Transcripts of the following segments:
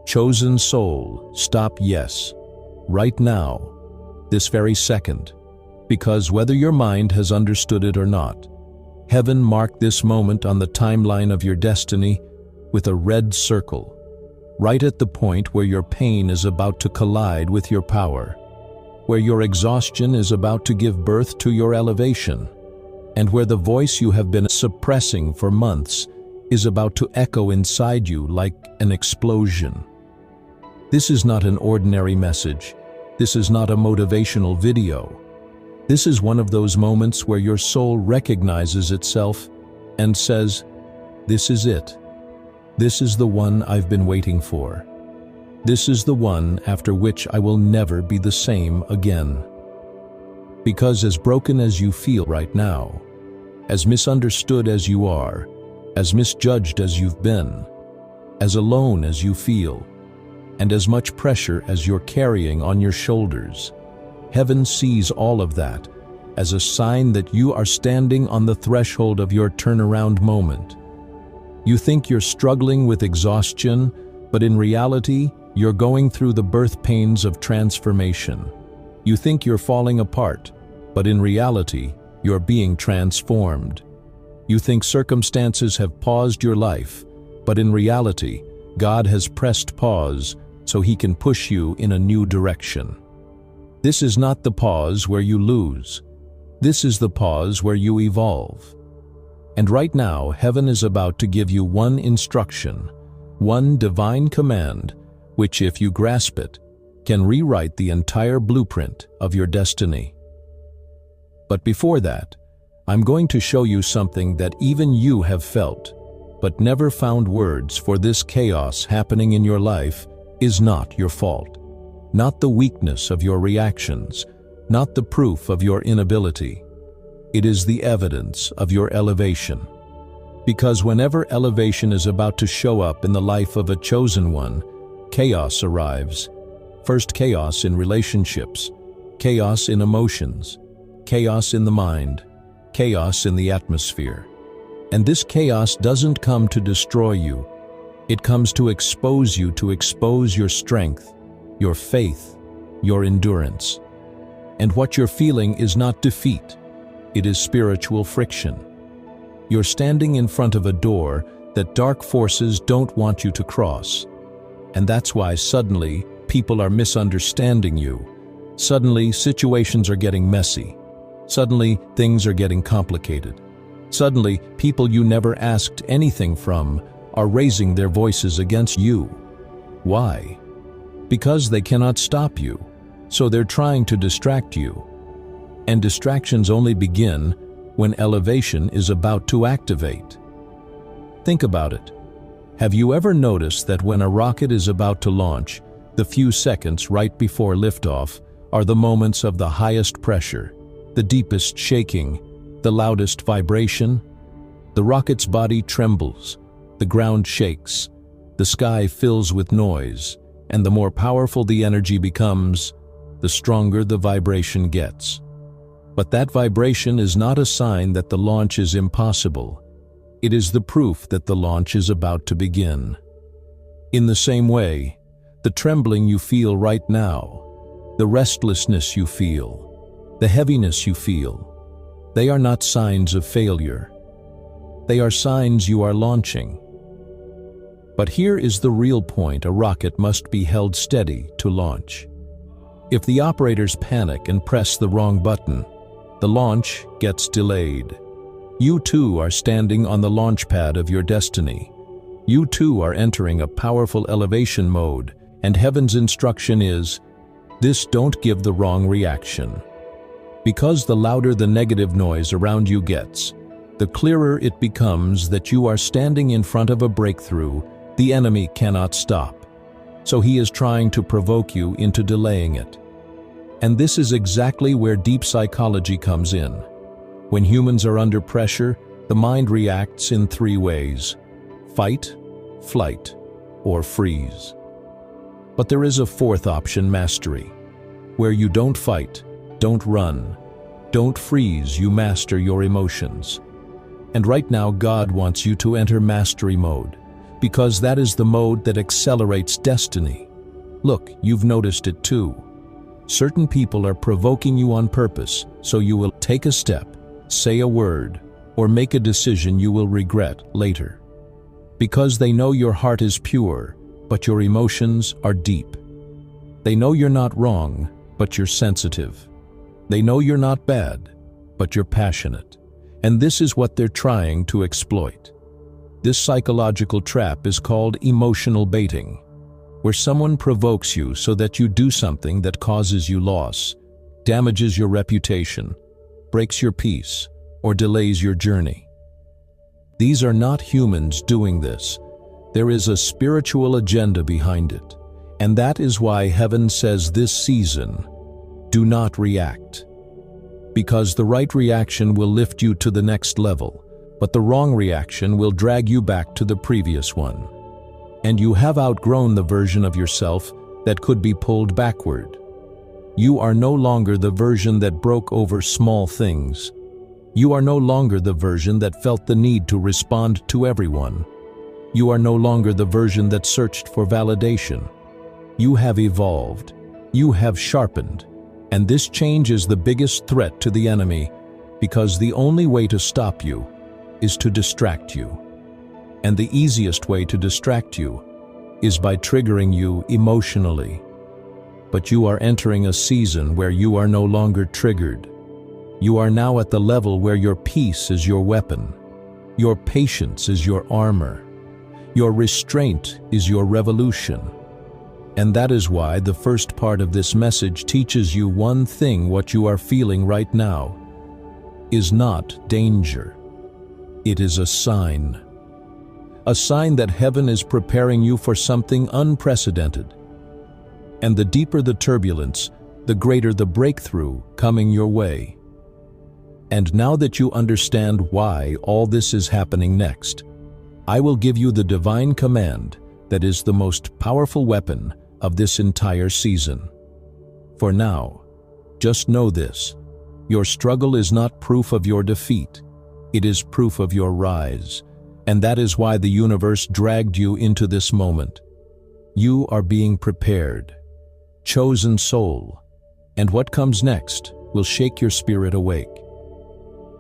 Chosen soul, stop yes, right now, this very second, because whether your mind has understood it or not, heaven marked this moment on the timeline of your destiny with a red circle, right at the point where your pain is about to collide with your power, where your exhaustion is about to give birth to your elevation, and where the voice you have been suppressing for months is about to echo inside you like an explosion. This is not an ordinary message. This is not a motivational video. This is one of those moments where your soul recognizes itself and says, "This is it. This is the one I've been waiting for. This is the one after which I will never be the same again." Because as broken as you feel right now, as misunderstood as you are, as misjudged as you've been, as alone as you feel, and as much pressure as you're carrying on your shoulders, heaven sees all of that as a sign that you are standing on the threshold of your turnaround moment. You think you're struggling with exhaustion, but in reality, you're going through the birth pains of transformation. You think you're falling apart, but in reality, you're being transformed. You think circumstances have paused your life, but in reality, God has pressed pause so He can push you in a new direction. This is not the pause where you lose. This is the pause where you evolve. And right now, heaven is about to give you one instruction, one divine command, which, if you grasp it, can rewrite the entire blueprint of your destiny. But before that, I'm going to show you something that even you have felt, but never found words for. This chaos happening in your life is not your fault, not the weakness of your reactions, not the proof of your inability. It is the evidence of your elevation. Because whenever elevation is about to show up in the life of a chosen one, chaos arrives. First, chaos in relationships, chaos in emotions, chaos in the mind, chaos in the atmosphere. And this chaos doesn't come to destroy you. It comes to expose you, to expose your strength, your faith, your endurance. And what you're feeling is not defeat. It is spiritual friction. You're standing in front of a door that dark forces don't want you to cross. And that's why suddenly people are misunderstanding you. Suddenly situations are getting messy. Suddenly things are getting complicated. Suddenly people you never asked anything from are raising their voices against you. Why? Because they cannot stop you, so they're trying to distract you. And distractions only begin when elevation is about to activate. Think about it. Have you ever noticed that when a rocket is about to launch, the few seconds right before liftoff are the moments of the highest pressure, the deepest shaking, the loudest vibration? The rocket's body trembles, the ground shakes, the sky fills with noise, and the more powerful the energy becomes, the stronger the vibration gets. But that vibration is not a sign that the launch is impossible. It is the proof that the launch is about to begin. In the same way, the trembling you feel right now, the restlessness you feel, the heaviness you feel, they are not signs of failure. They are signs you are launching. But here is the real point: a rocket must be held steady to launch. If the operators panic and press the wrong button, the launch gets delayed. You too are standing on the launch pad of your destiny. You too are entering a powerful elevation mode, and heaven's instruction is, this: don't give the wrong reaction. Because the louder the negative noise around you gets, the clearer it becomes that you are standing in front of a breakthrough the enemy cannot stop. So he is trying to provoke you into delaying it. And this is exactly where deep psychology comes in. When humans are under pressure, the mind reacts in three ways: fight, flight, or freeze. But there is a fourth option: mastery, where you don't fight, don't run, don't freeze, you master your emotions. And right now God wants you to enter mastery mode, because that is the mode that accelerates destiny. Look, you've noticed it too. Certain people are provoking you on purpose, so you will take a step, say a word, or make a decision you will regret later. Because they know your heart is pure, but your emotions are deep. They know you're not wrong, but you're sensitive. They know you're not bad, but you're passionate. And this is what they're trying to exploit. This psychological trap is called emotional baiting, where someone provokes you so that you do something that causes you loss, damages your reputation, breaks your peace, or delays your journey. These are not humans doing this. There is a spiritual agenda behind it, and that is why heaven says this season, do not react. Because the right reaction will lift you to the next level, but the wrong reaction will drag you back to the previous one. And you have outgrown the version of yourself that could be pulled backward. You are no longer the version that broke over small things. You are no longer the version that felt the need to respond to everyone. You are no longer the version that searched for validation. You have evolved. You have sharpened. And this change is the biggest threat to the enemy, because the only way to stop you is to distract you. And the easiest way to distract you is by triggering you emotionally. But you are entering a season where you are no longer triggered. You are now at the level where your peace is your weapon. Your patience is your armor. Your restraint is your revolution. And that is why the first part of this message teaches you one thing: what you are feeling right now is not danger. It is a sign. A sign that heaven is preparing you for something unprecedented. And the deeper the turbulence, the greater the breakthrough coming your way. And now that you understand why all this is happening next, I will give you the divine command that is the most powerful weapon of this entire season. For now, just know this: your struggle is not proof of your defeat. It is proof of your rise. And that is why the universe dragged you into this moment. You are being prepared. Chosen soul. And what comes next will shake your spirit awake.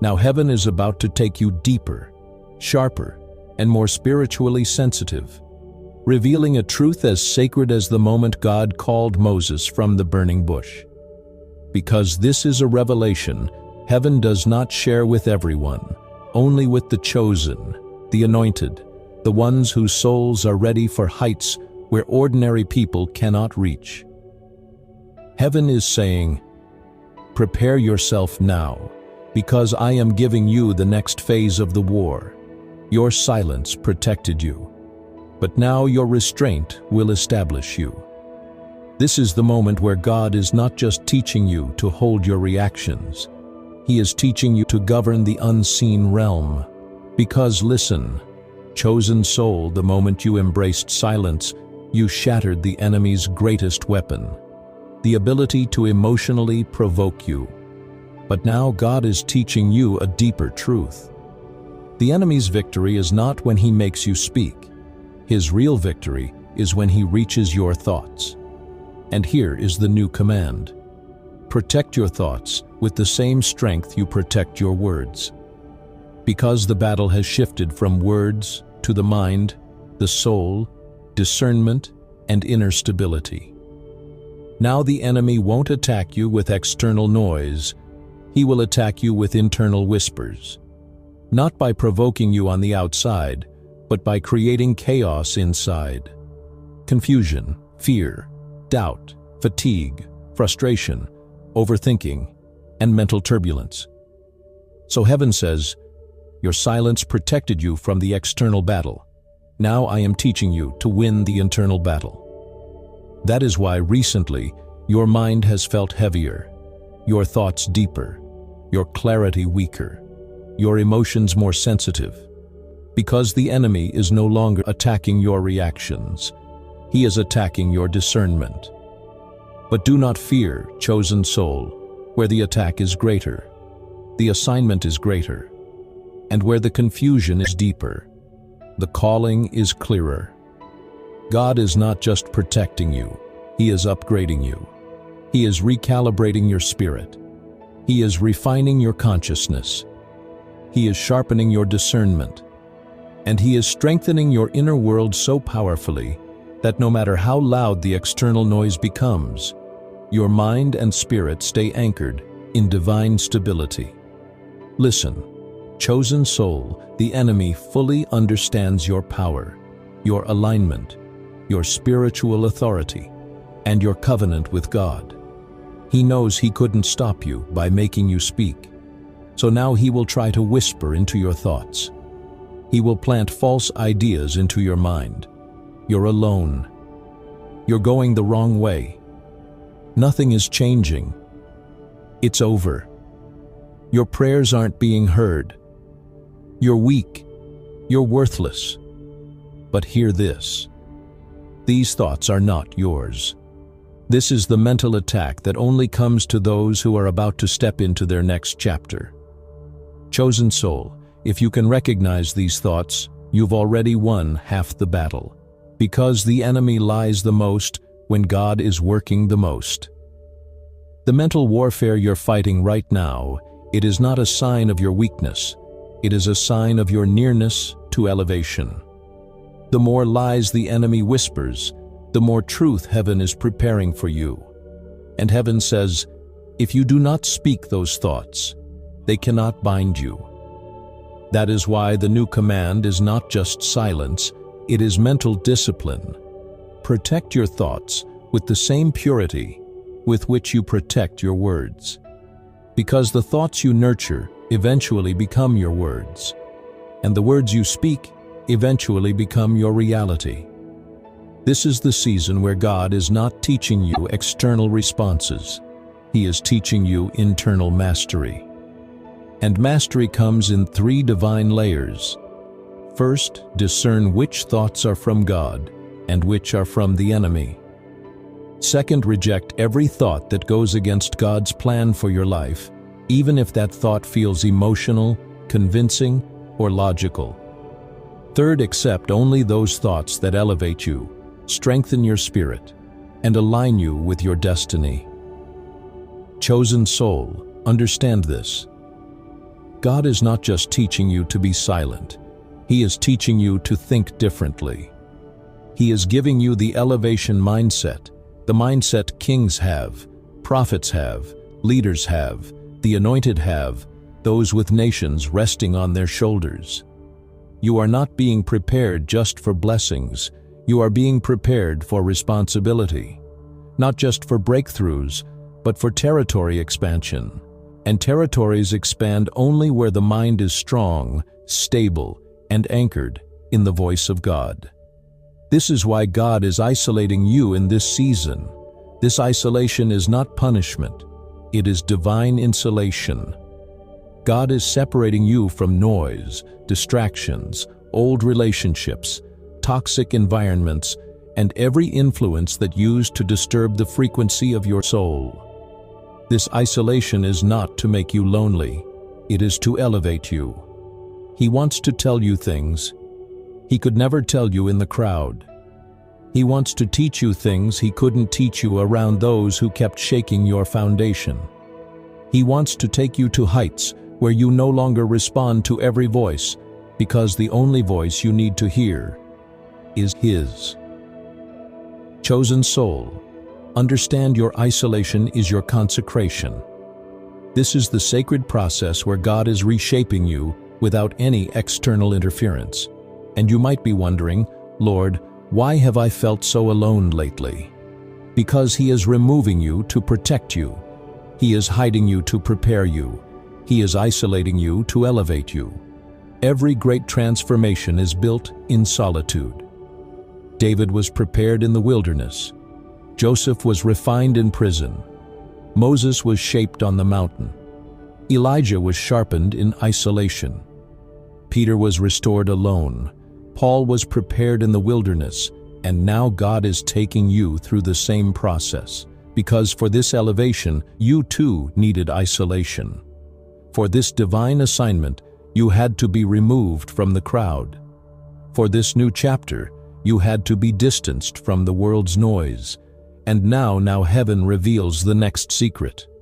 Now heaven is about to take you deeper, sharper, and more spiritually sensitive, revealing a truth as sacred as the moment God called Moses from the burning bush. Because this is a revelation heaven does not share with everyone, only with the chosen, the anointed, the ones whose souls are ready for heights where ordinary people cannot reach. Heaven is saying, prepare yourself now, because I am giving you the next phase of the war. Your silence protected you, but now your restraint will establish you. This is the moment where God is not just teaching you to hold your reactions. He is teaching you to govern the unseen realm. Because listen, chosen soul, the moment you embraced silence, you shattered the enemy's greatest weapon, the ability to emotionally provoke you. But now God is teaching you a deeper truth. The enemy's victory is not when he makes you speak. His real victory is when he reaches your thoughts. And here is the new command: protect your thoughts with the same strength you protect your words. Because the battle has shifted from words to the mind, the soul, discernment, and inner stability. Now the enemy won't attack you with external noise. He will attack you with internal whispers. Not by provoking you on the outside, but by creating chaos inside. Confusion, fear, doubt, fatigue, frustration, overthinking, and mental turbulence. So heaven says, your silence protected you from the external battle. Now I am teaching you to win the internal battle. That is why recently your mind has felt heavier, your thoughts deeper, your clarity weaker, your emotions more sensitive. Because the enemy is no longer attacking your reactions. He is attacking your discernment. But do not fear, chosen soul, where the attack is greater, the assignment is greater, and where the confusion is deeper. the calling is clearer. God is not just protecting you, He is upgrading you. He is recalibrating your spirit. He is refining your consciousness. He is sharpening your discernment. And He is strengthening your inner world so powerfully that no matter how loud the external noise becomes, your mind and spirit stay anchored in divine stability. Listen, chosen soul, the enemy fully understands your power, your alignment, your spiritual authority, and your covenant with God. He knows he couldn't stop you by making you speak, so now he will try to whisper into your thoughts. He will plant false ideas into your mind. You're alone. You're going the wrong way. Nothing is changing. It's over. Your prayers aren't being heard. You're weak. You're worthless. But hear this. These thoughts are not yours. This is the mental attack that only comes to those who are about to step into their next chapter. Chosen soul, if you can recognize these thoughts, you've already won half the battle. Because the enemy lies the most when God is working the most. The mental warfare you're fighting right now, it is not a sign of your weakness. It is a sign of your nearness to elevation. The more lies the enemy whispers, the more truth heaven is preparing for you. And heaven says, if you do not speak those thoughts, they cannot bind you. That is why the new command is not just silence, it is mental discipline. Protect your thoughts with the same purity with which you protect your words. Because the thoughts you nurture eventually become your words, and the words you speak eventually become your reality. This is the season where God is not teaching you external responses. He is teaching you internal mastery. And mastery comes in 3 divine layers. First, discern which thoughts are from God and which are from the enemy. Second, reject every thought that goes against God's plan for your life, even if that thought feels emotional, convincing, or logical. Third, accept only those thoughts that elevate you, strengthen your spirit, and align you with your destiny. Chosen soul, understand this. God is not just teaching you to be silent. He is teaching you to think differently. He is giving you the elevation mindset, the mindset kings have, prophets have, leaders have, the anointed have, those with nations resting on their shoulders. You are not being prepared just for blessings. You are being prepared for responsibility. Not just for breakthroughs, but for territory expansion. And territories expand only where the mind is strong, stable, and anchored in the voice of God. This is why God is isolating you in this season. This isolation is not punishment. It is divine insulation. God is separating you from noise, distractions, old relationships, toxic environments, and every influence that used to disturb the frequency of your soul. This isolation is not to make you lonely. It is to elevate you. He wants to tell you things He could never tell you in the crowd. He wants to teach you things He couldn't teach you around those who kept shaking your foundation. He wants to take you to heights where you no longer respond to every voice, because the only voice you need to hear is His. Chosen soul, understand your isolation is your consecration. This is the sacred process where God is reshaping you without any external interference. And you might be wondering, Lord, why have I felt so alone lately? Because He is removing you to protect you. He is hiding you to prepare you. He is isolating you to elevate you. Every great transformation is built in solitude. David was prepared in the wilderness. Joseph was refined in prison. Moses was shaped on the mountain. Elijah was sharpened in isolation. Peter was restored alone. Paul was prepared in the wilderness, and now God is taking you through the same process, because for this elevation, you too needed isolation. For this divine assignment, you had to be removed from the crowd. For this new chapter, you had to be distanced from the world's noise, and now heaven reveals the next secret.